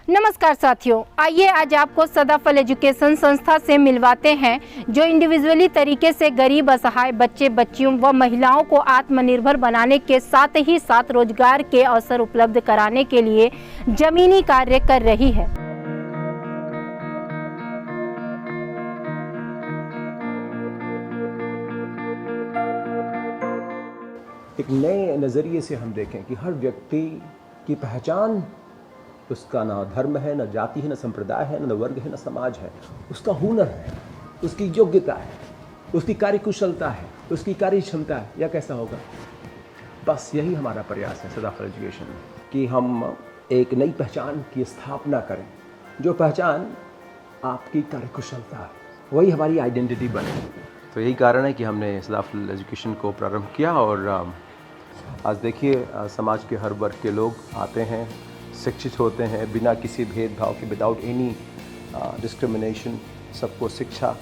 नमस्कार साथियों, आइए आज आपको सदाफल एजुकेशन संस्था से मिलवाते हैं जो इंडिविजुअली तरीके से गरीब असहाय बच्चे बच्चियों व महिलाओं को आत्मनिर्भर बनाने के साथ ही साथ रोजगार के अवसर उपलब्ध कराने के लिए जमीनी कार्य कर रही है। एक नए नज़रिए से हम देखें कि हर व्यक्ति की पहचान उसका ना धर्म है, ना जाति है, ना संप्रदाय है, ना वर्ग है, ना समाज है। उसका हुनर है, उसकी योग्यता है, उसकी कार्यकुशलता है, उसकी कार्य क्षमता है। यह कैसा होगा? बस यही हमारा प्रयास है सदाफल एजुकेशन में कि हम एक नई पहचान की स्थापना करें। जो पहचान आपकी कार्यकुशलता है वही हमारी आइडेंटिटी बने। तो यही कारण है कि हमने सदाफल एजुकेशन को प्रारंभ किया और आज देखिए समाज के हर वर्ग के लोग आते हैं, शिक्षित होते हैं बिना किसी भेदभाव के, विदाउट एनी डिस्क्रिमिनेशन। सबको शिक्षा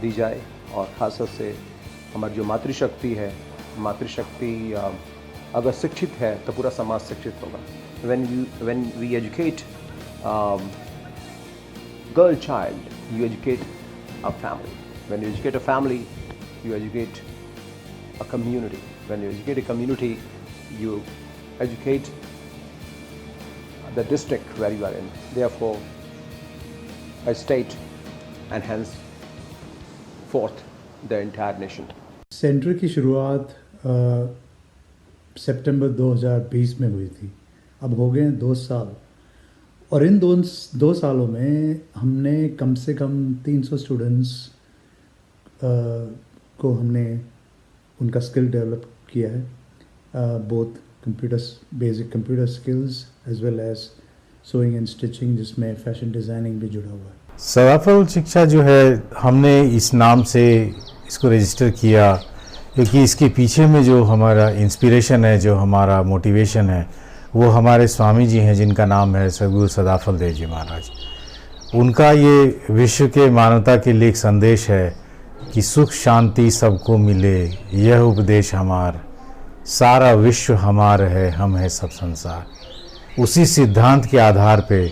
दी जाए और ख़ासतौर से हमारी जो मातृशक्ति है, मातृशक्ति अगर शिक्षित है तो पूरा समाज शिक्षित होगा। when we educate girl child, you educate a family. When you educate a family, you educate a community. When you educate a community, you educate the district where you are in, therefore a state, and hence forth the entire nation. Centre की शुरुआत सितंबर 2020 में हुई थी। अब हो गए 2 साल और इन दो सालों में हमने कम से कम 300 स्टूडेंट्स को हमने उनका स्किल डेवलप किया है, both basic computer skills as well as sewing and stitching, जिसमें फैशन डिज़ाइनिंग भी जुड़ा हुआ है। सदाफल शिक्षा जो है हमने इस नाम से इसको रजिस्टर किया क्योंकि इसके पीछे में जो हमारा इंस्पिरेशन है, जो हमारा मोटिवेशन है, वो हमारे स्वामी जी हैं जिनका नाम है सद्गुरु सदाफल देव जी महाराज। उनका ये विश्व के मानवता के लिए एक संदेश है कि सुख शांति सबको मिले, यह उपदेश हमार, सारा विश्व हमार है, हम है सब संसार। उसी सिद्धांत के आधार पे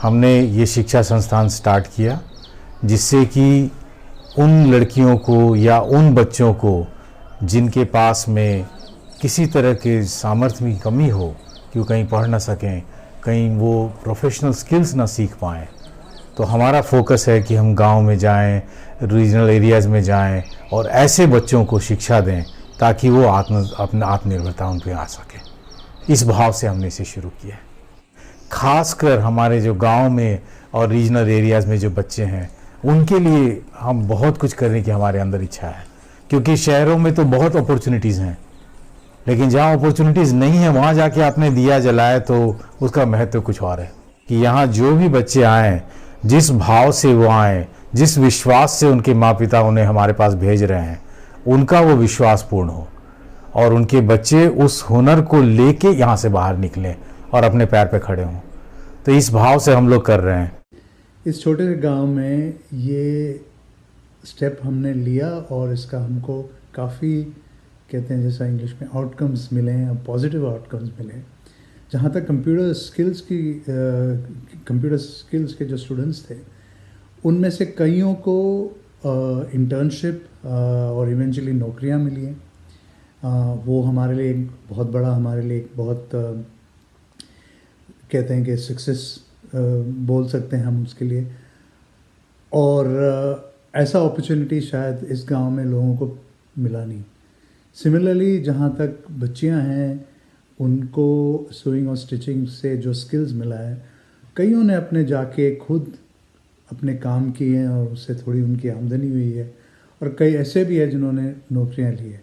हमने ये शिक्षा संस्थान स्टार्ट किया जिससे कि उन लड़कियों को या उन बच्चों को जिनके पास में किसी तरह के सामर्थ्य की कमी हो कि वो कहीं पढ़ ना सकें, कहीं वो प्रोफेशनल स्किल्स ना सीख पाएँ, तो हमारा फोकस है कि हम गांव में जाएं, रीजनल एरियाज़ में जाएं और ऐसे बच्चों को शिक्षा दें ताकि वो अपना आत्मनिर्भरता उन पर आ सके। इस भाव से हमने इसे शुरू किया है। खासकर हमारे जो गांव में और रीजनल एरियाज़ में जो बच्चे हैं उनके लिए हम बहुत कुछ करने की हमारे अंदर इच्छा है, क्योंकि शहरों में तो बहुत अपॉर्चुनिटीज़ हैं, लेकिन जहाँ अपॉर्चुनिटीज़ नहीं है वहाँ जाके आपने दिया जलाए तो उसका महत्व कुछ और है। कि यहाँ जो भी बच्चे आएँ, जिस भाव से वो आएँ, जिस विश्वास से उनके माँ पिता उन्हें हमारे पास भेज रहे हैं, उनका वो विश्वास पूर्ण हो और उनके बच्चे उस हुनर को लेके यहाँ से बाहर निकलें और अपने पैर पे खड़े हों। तो इस भाव से हम लोग कर रहे हैं। इस छोटे से गांव में ये स्टेप हमने लिया और इसका हमको काफ़ी, कहते हैं जैसा इंग्लिश में, आउटकम्स मिले हैं, पॉजिटिव आउटकम्स मिले। जहाँ तक कंप्यूटर स्किल्स के जो स्टूडेंट्स थे उनमें से कईयों को इंटर्नशिप और इवेंचुअली नौकरियाँ मिली हैं। वो हमारे लिए एक बहुत कहते हैं कि सक्सेस बोल सकते हैं हम उसके लिए। और ऐसा अपॉर्चुनिटी शायद इस गांव में लोगों को मिला नहीं। सिमिलरली जहाँ तक बच्चियाँ हैं उनको सोइंग और स्टिचिंग से जो स्किल्स मिला है, कईयों ने अपने जाके खुद अपने काम किए हैं और उससे थोड़ी उनकी आमदनी हुई है, और कई ऐसे भी है जिन्होंने नौकरियां ली है।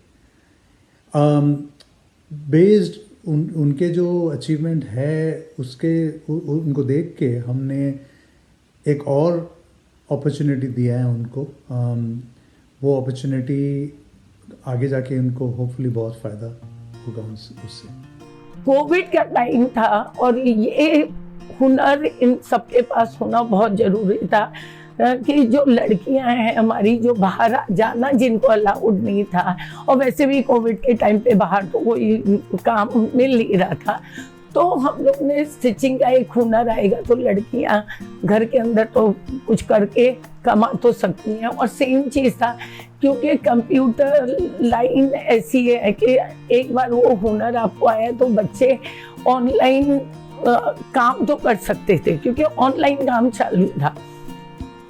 बेस्ड उनके जो अचीवमेंट है उनको देख के हमने एक और अपॉर्चुनिटी दिया है उनको। वो अपॉर्चुनिटी आगे जाके उनको होपफुली बहुत फ़ायदा होगा उससे। कोविड का टाइम था और ये हुनर इन सबके पास होना बहुत ज़रूरी था कि जो लड़कियां हैं हमारी, जो बाहर जाना जिनको अलाउड नहीं था, और वैसे भी कोविड के टाइम पे बाहर तो कोई काम मिल नहीं रहा था, तो हम लोग ने स्टिचिंग का एक हुनर आएगा तो लड़कियां घर के अंदर तो कुछ करके कमा तो सकती हैं। और सेम चीज़ था, क्योंकि कंप्यूटर लाइन ऐसी है कि एक बार वो हुनर आपको आया तो बच्चे ऑनलाइन काम तो कर सकते थे, क्योंकि ऑनलाइन काम चालू था।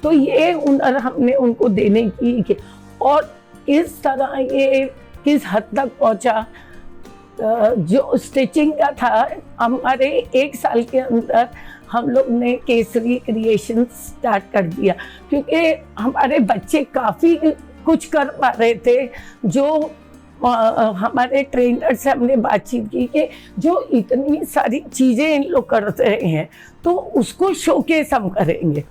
तो ये हुनर हमने उनको देने की, और इस तरह ये किस हद तक पहुंचा, जो स्टिचिंग का था, हमारे 1 साल के अंदर हम लोग ने केसरी क्रिएशन स्टार्ट कर दिया, क्योंकि हमारे बच्चे काफ़ी कुछ कर पा रहे थे। जो हमारे ट्रेनर से हमने बातचीत की कि जो इतनी सारी चीज़ें इन लोग कर रहे हैं तो उसको शोकेस हम करेंगे,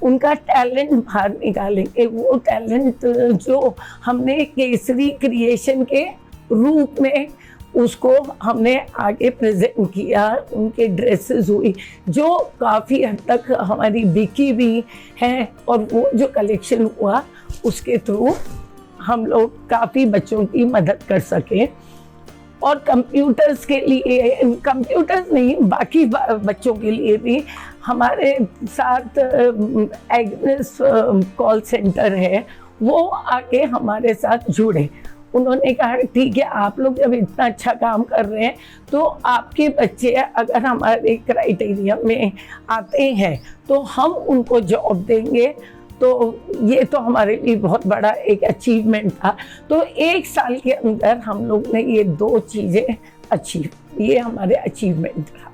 उनका टैलेंट बाहर निकालेंगे। वो टैलेंट जो हमने केसरी क्रिएशन के रूप में उसको हमने आगे प्रेजेंट किया। उनके ड्रेसेस हुई जो काफ़ी हद तक हमारी बिकी भी हैं, और वो जो कलेक्शन हुआ उसके थ्रू हम लोग काफ़ी बच्चों की मदद कर सके। और कंप्यूटर्स के लिए, कंप्यूटर्स नहीं, बाकी बच्चों के लिए भी हमारे साथ एग्नेस कॉल सेंटर है, वो आके हमारे साथ जुड़े। उन्होंने कहा ठीक है, आप लोग जब इतना अच्छा काम कर रहे हैं तो आपके बच्चे अगर हमारे क्राइटेरिया में आते हैं तो हम उनको जॉब देंगे। तो ये तो हमारे लिए बहुत बड़ा एक अचीवमेंट था। तो 1 साल के अंदर हम लोग ने ये 2 चीज़ें अचीव, ये हमारे अचीवमेंट था।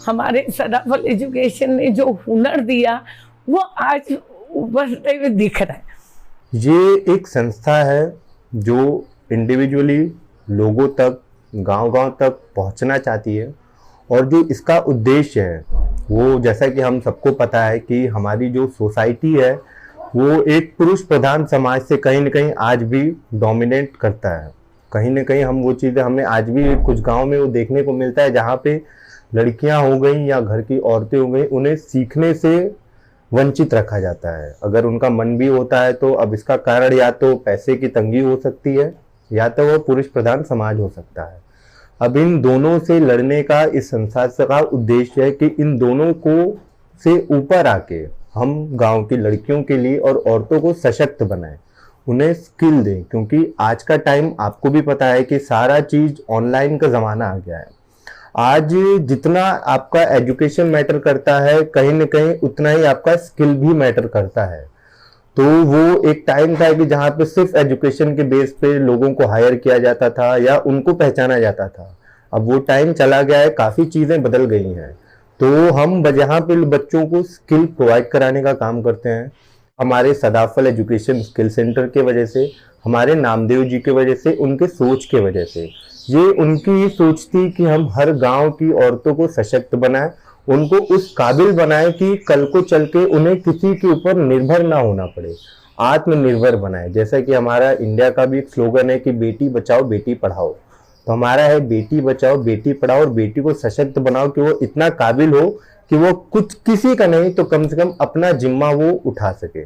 हमारे सदाफल एजुकेशन ने जो हुनर दिया वो आज उभरते हुए दिख रहा है। ये एक संस्था है जो इंडिविजुअली लोगों तक, गांव-गांव तक पहुंचना चाहती है, और जो इसका उद्देश्य है वो, जैसा कि हम सबको पता है कि हमारी जो सोसाइटी है वो एक पुरुष प्रधान समाज से कहीं न कहीं आज भी डोमिनेट करता है। कहीं न कहीं हम वो चीज़ें, हमें आज भी कुछ गांव में वो देखने को मिलता है जहाँ पे लड़कियां हो गई या घर की औरतें हो गई, उन्हें सीखने से वंचित रखा जाता है। अगर उनका मन भी होता है तो अब इसका कारण या तो पैसे की तंगी हो सकती है या तो वो पुरुष प्रधान समाज हो सकता है। अब इन दोनों से लड़ने का इस संस्था का उद्देश्य है कि इन दोनों को से ऊपर आके हम गांव की लड़कियों के लिए और औरतों को सशक्त बनाएं, उन्हें स्किल दें, क्योंकि आज का टाइम आपको भी पता है कि सारा चीज़ ऑनलाइन का ज़माना आ गया है। आज जितना आपका एजुकेशन मैटर करता है, कहीं न कहीं उतना ही आपका स्किल भी मैटर करता है। तो वो एक टाइम था कि जहाँ पे सिर्फ एजुकेशन के बेस पे लोगों को हायर किया जाता था या उनको पहचाना जाता था। अब वो टाइम चला गया है, काफ़ी चीज़ें बदल गई हैं। तो हम जहाँ पे बच्चों को स्किल प्रोवाइड कराने का काम करते हैं, हमारे सदाफल एजुकेशन स्किल सेंटर के वजह से, हमारे नामदेव जी के वजह से, उनके सोच के वजह से, ये उनकी सोच थी कि हम हर गांव की औरतों को सशक्त बनाएं, उनको उस काबिल बनाएं कि कल को चल के उन्हें किसी के ऊपर निर्भर ना होना पड़े, आत्मनिर्भर बनाएं। जैसा कि हमारा इंडिया का भी एक स्लोगन है कि बेटी बचाओ बेटी पढ़ाओ, तो हमारा है बेटी बचाओ बेटी पढ़ाओ, और बेटी को सशक्त बनाओ कि वो इतना काबिल हो कि वो कुछ किसी का नहीं तो कम से कम अपना जिम्मा वो उठा सके।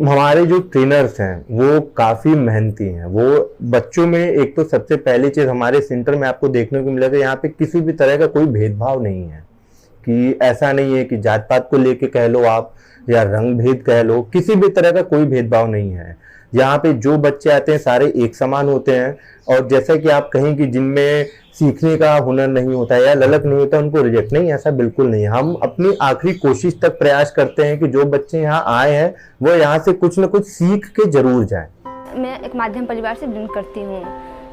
हमारे जो ट्रेनर्स हैं वो काफ़ी मेहनती हैं। वो बच्चों में, एक तो सबसे पहली चीज़ हमारे सेंटर में आपको देखने को मिलेगा, यहाँ पे किसी भी तरह का कोई भेदभाव नहीं है। कि ऐसा नहीं है कि जात पात को लेके कह लो आप या रंग भेद कह लो, किसी भी तरह का कोई भेदभाव नहीं है। यहाँ पे जो बच्चे आते हैं सारे एक समान होते हैं, और जैसा कि आप कहें कि जिनमें सीखने का हुनर नहीं होता या ललक नहीं होता उनको रिजेक्ट, नहीं, ऐसा बिल्कुल नहीं है। हम अपनी आखिरी कोशिश तक प्रयास करते हैं कि जो बच्चे यहाँ आए हैं वो यहाँ से कुछ न कुछ सीख के जरूर जाएं। मैं एक माध्यम परिवार से बिलोंग करती हूँ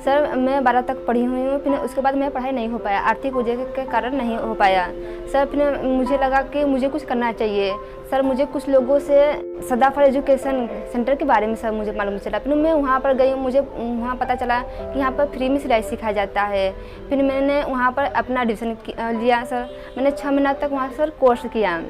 सर। मैं 12 तक पढ़ी हुई हूँ, फिर उसके बाद मेरा पढ़ाई नहीं हो पाया, आर्थिक वजह के कारण नहीं हो पाया सर। फिर मुझे लगा कि मुझे कुछ करना चाहिए सर। मुझे कुछ लोगों से सदाफल एजुकेशन सेंटर के बारे में सर मुझे मालूम चला। फिर मैं वहाँ पर गई, मुझे वहाँ पता चला कि यहाँ पर फ्री में सिलाई सिखाया जाता है। फिर मैंने वहाँ पर अपना एडमिशन लिया सर। मैंने 6 महीना तक वहाँ सर कोर्स किया।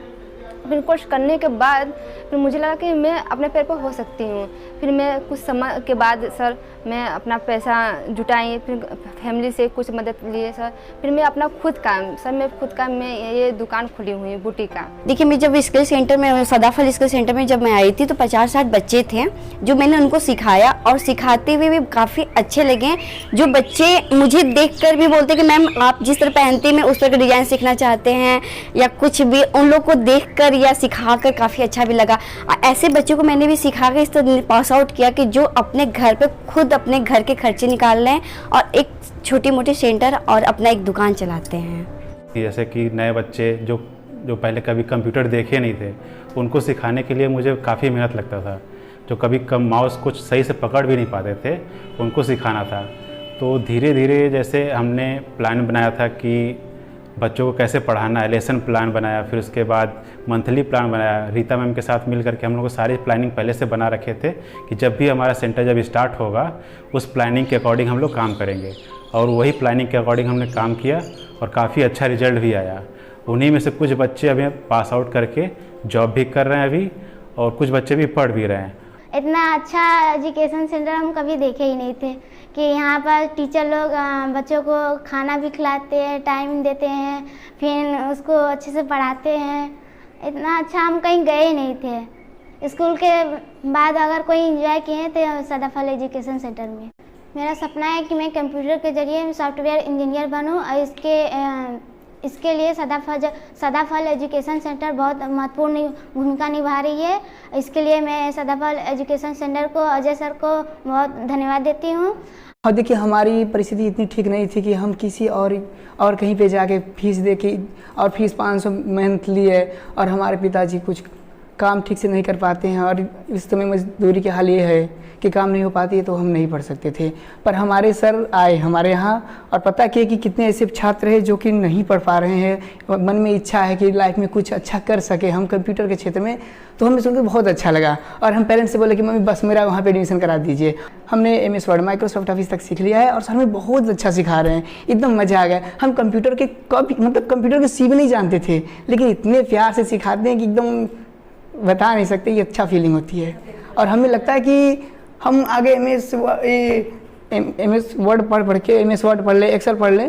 फिर कोर्स करने के बाद फिर मुझे लगा कि मैं अपने पैर पर हो सकती हूँ। फिर मैं कुछ समय के बाद सर मैं अपना पैसा जुटाई, फिर फैमिली से कुछ मदद लिए सर, फिर मैं अपना खुद का मैं ये दुकान खुली हुई है बुटीक का। देखिए, मैं जब स्किल सेंटर में, सदाफल स्किल सेंटर में जब मैं आई थी तो 50-60 बच्चे थे जो मैंने उनको सिखाया, और सिखाते हुए भी काफ़ी अच्छे लगे। जो बच्चे मुझे देखकर भी बोलते कि मैम आप जिस तरह पहनते हैं मैं उस तरह का डिज़ाइन सीखना चाहते हैं या कुछ भी, उन लोग को देखकर या सिखाकर काफ़ी अच्छा भी लगा। ऐसे बच्चों को मैंने भी सिखा कर इस तरह पास आउट किया कि जो अपने घर पे खुद अपने घर के खर्चे निकाल लें और एक छोटी मोटी सेंटर और अपना एक दुकान चलाते हैं। जैसे कि नए बच्चे जो पहले कभी कंप्यूटर देखे नहीं थे, उनको सिखाने के लिए मुझे काफ़ी मेहनत लगता था। जो कभी माउस कुछ सही से पकड़ भी नहीं पाते थे, उनको सिखाना था। तो धीरे धीरे जैसे हमने प्लान बनाया था कि बच्चों को कैसे पढ़ाना है, लेसन प्लान बनाया, फिर उसके बाद मंथली प्लान बनाया। रीता मैम के साथ मिल करके हम लोग सारी प्लानिंग पहले से बना रखे थे कि जब भी हमारा सेंटर जब स्टार्ट होगा उस प्लानिंग के अकॉर्डिंग हम लोग काम करेंगे, और वही प्लानिंग के अकॉर्डिंग हमने काम किया और काफ़ी अच्छा रिजल्ट भी आया। उन्हीं में से कुछ बच्चे अभी पास आउट करके जॉब भी कर रहे हैं अभी, और कुछ बच्चे भी पढ़ भी रहे हैं। इतना अच्छा एजुकेशन सेंटर हम कभी देखे ही नहीं थे कि यहाँ पर टीचर लोग बच्चों को खाना भी खिलाते हैं, टाइम देते हैं, फिर उसको अच्छे से पढ़ाते हैं। इतना अच्छा हम कहीं गए ही नहीं थे। स्कूल के बाद अगर कोई एंजॉय किए तो सदाफल एजुकेशन सेंटर में। मेरा सपना है कि मैं कंप्यूटर के जरिए सॉफ्टवेयर इंजीनियर बनूं, और इसके लिए सदाफल एजुकेशन सेंटर बहुत महत्वपूर्ण भूमिका निभा रही है। इसके लिए मैं सदाफल एजुकेशन सेंटर को, अजय सर को बहुत धन्यवाद देती हूँ। और देखिए, हमारी परिस्थिति इतनी ठीक नहीं थी कि हम किसी और कहीं पे जाके फीस दे के, और फीस 500 मंथली है, और हमारे पिताजी कुछ काम ठीक से नहीं कर पाते हैं, और इस समय मजदूरी के हाल ये है कि काम नहीं हो पाती है, तो हम नहीं पढ़ सकते थे। पर हमारे सर आए हमारे यहाँ और पता किया कि कितने ऐसे छात्र हैं जो कि नहीं पढ़ पा रहे हैं, मन में इच्छा है कि लाइफ में कुछ अच्छा कर सके हम कंप्यूटर के क्षेत्र में। तो हमें सुनकर बहुत अच्छा लगा, और हम पेरेंट्स से बोले कि मम्मी बस मेरा वहाँ पे एडमिशन करा दीजिए। हमने MS वर्ड, माइक्रोसॉफ्ट ऑफिस तक सीख लिया है, और सर हमें बहुत अच्छा सिखा रहे हैं, एकदम मज़ा आ गया। हम कंप्यूटर के कंप्यूटर के सी भी नहीं जानते थे, लेकिन इतने प्यार से सिखाते हैं कि एकदम बता नहीं सकते, ये अच्छा फीलिंग होती है। और हमें लगता है कि हम आगे MS वर्ड पढ़ के MS वर्ड पढ़ ले, एक्सेल पढ़ ले,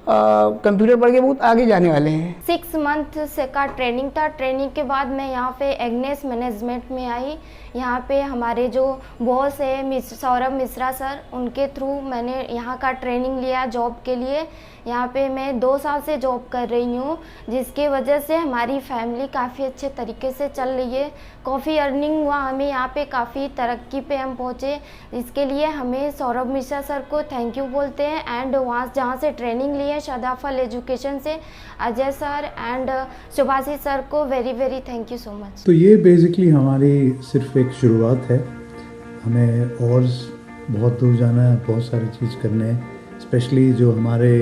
कंप्यूटर पढ़ के बहुत आगे जाने वाले हैं। 6 मंथ से का ट्रेनिंग था। ट्रेनिंग के बाद मैं यहाँ पे एग्नेस मैनेजमेंट में आई। यहाँ पे हमारे जो बॉस है सौरभ मिश्रा सर, उनके थ्रू मैंने यहाँ का ट्रेनिंग लिया जॉब के लिए। यहाँ पे मैं 2 साल से जॉब कर रही हूँ, जिसकी वजह से हमारी फैमिली काफ़ी अच्छे तरीके से चल रही है। काफ़ी अर्निंग हुआ, हमें यहाँ पे काफ़ी तरक्की पे हम पहुँचे। इसके लिए हमें सौरभ मिश्रा सर को थैंक यू बोलते हैं, एंड वहाँ जहाँ से ट्रेनिंग ली है सदाफल एजुकेशन से अजय सर एंड सुभाषित सर को very very thank you so much. तो ये बेसिकली हमारी सिर्फ एक शुरुआत है, हमें और बहुत दूर जाना है, बहुत सारी चीज़ करने हैं। स्पेशली जो हमारे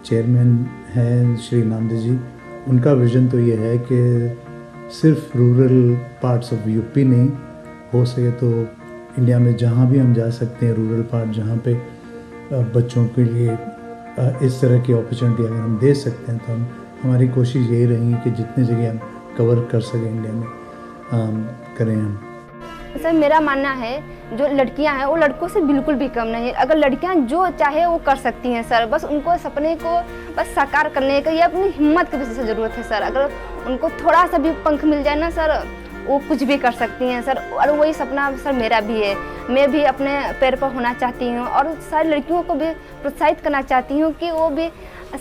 चेयरमैन हैं श्री नामदेव जी, उनका विज़न तो ये है कि सिर्फ रूरल पार्ट्स ऑफ यूपी नहीं, हो सके तो इंडिया में जहाँ भी हम जा सकते हैं, रूरल पार्ट जहाँ पे बच्चों के लिए इस तरह की अपॉर्चुनिटी अगर हम दे सकते हैं, तो हमारी कोशिश यही रहेगी कि जितने जगह हम कवर कर सकें इंडिया में करें हम। सर मेरा मानना है जो लड़कियां हैं वो लड़कों से बिल्कुल भी कम नहीं है। अगर लड़कियां जो चाहे वो कर सकती हैं सर, बस उनको सपने को बस साकार करने का, ये अपनी हिम्मत की वजह से ज़रूरत है सर। अगर उनको थोड़ा सा भी पंख मिल जाए ना सर, वो कुछ भी कर सकती हैं सर। और वही सपना सर मेरा भी है, मैं भी अपने पैर पर होना चाहती हूँ, और सारी लड़कियों को भी प्रोत्साहित करना चाहती हूँ कि वो भी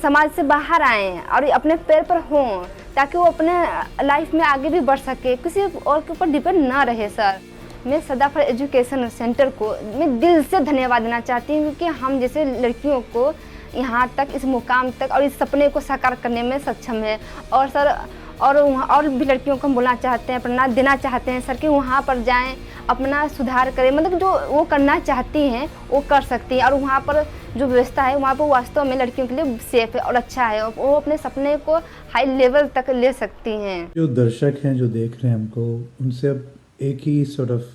समाज से बाहर आएँ और अपने पैर पर हों, ताकि वो अपने लाइफ में आगे भी बढ़ सके, किसी और के ऊपर डिपेंड ना रहे सर। मैं सदाफल एजुकेशन सेंटर को मैं दिल से धन्यवाद देना चाहती हूँ कि हम जैसे लड़कियों को यहाँ तक, इस मुकाम तक और इस सपने को साकार करने में सक्षम है। और सर और भी लड़कियों को हम बोलना चाहते हैं, प्रेरणा देना चाहते हैं सर कि वहाँ पर जाएं, अपना सुधार करें, मतलब जो वो करना चाहती हैं वो कर सकती हैं। और वहाँ पर जो व्यवस्था है वहाँ पर वास्तव में लड़कियों के लिए सेफ है और अच्छा है, वो अपने सपने को हाई लेवल तक ले सकती हैं। जो दर्शक हैं जो देख रहे हैं हमको, उनसे अब एक ही सॉर्ट ऑफ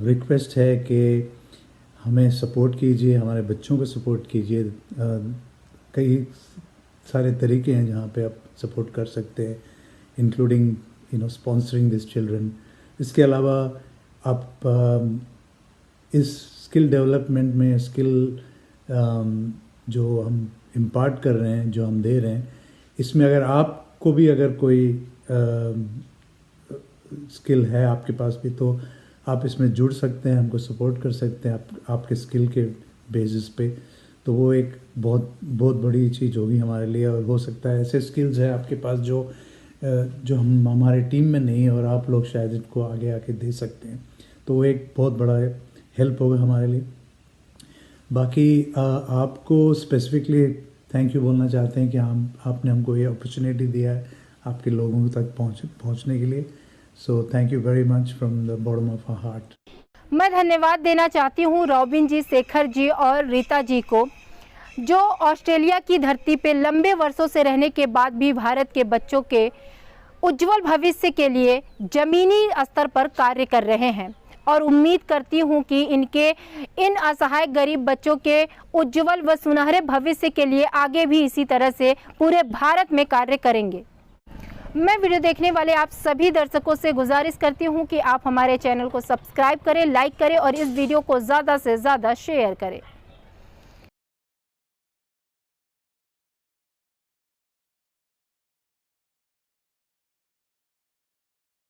रिक्वेस्ट है कि हमें सपोर्ट कीजिए, हमारे बच्चों को सपोर्ट कीजिए। कई सारे तरीके हैं जहाँ पे आप सपोर्ट कर सकते हैं। Including sponsoring this children. इसके अलावा आप इस स्किल डेवलपमेंट में जो हम इम्पार्ट कर रहे हैं, जो हम दे रहे हैं, इसमें अगर आपको भी अगर कोई स्किल है आपके पास भी, तो आप इसमें जुड़ सकते हैं, हमको सपोर्ट कर सकते हैं आपके स्किल के बेसिस पे। तो वो एक बहुत बहुत बड़ी चीज़ होगी हमारे लिए। और हो सकता है ऐसे स्किल्स हैं आपके पास जो हम हमारे टीम में नहीं है और आप लोग शायद इनको आगे आके दे सकते हैं, तो वो एक बहुत बड़ा हेल्प होगा हमारे लिए। बाकी आपको स्पेसिफिकली थैंक यू बोलना चाहते हैं कि आपने हमको ये अपॉर्चुनिटी दिया है आपके लोगों तक पहुंचने के लिए। So thank you very much from the bottom of our heart. मैं धन्यवाद देना चाहती हूँ रॉबिन जी, शेखर जी और रीता जी को, जो ऑस्ट्रेलिया की धरती पे लंबे वर्षों से रहने के बाद भी भारत के बच्चों के उज्जवल भविष्य के लिए ज़मीनी स्तर पर कार्य कर रहे हैं। और उम्मीद करती हूँ कि इन असहाय गरीब बच्चों के उज्जवल व सुनहरे भविष्य के लिए आगे भी इसी तरह से पूरे भारत में कार्य करेंगे। मैं वीडियो देखने वाले आप सभी दर्शकों से गुजारिश करती हूँ कि आप हमारे चैनल को सब्सक्राइब करें, लाइक करें और इस वीडियो को ज़्यादा से ज़्यादा शेयर करें।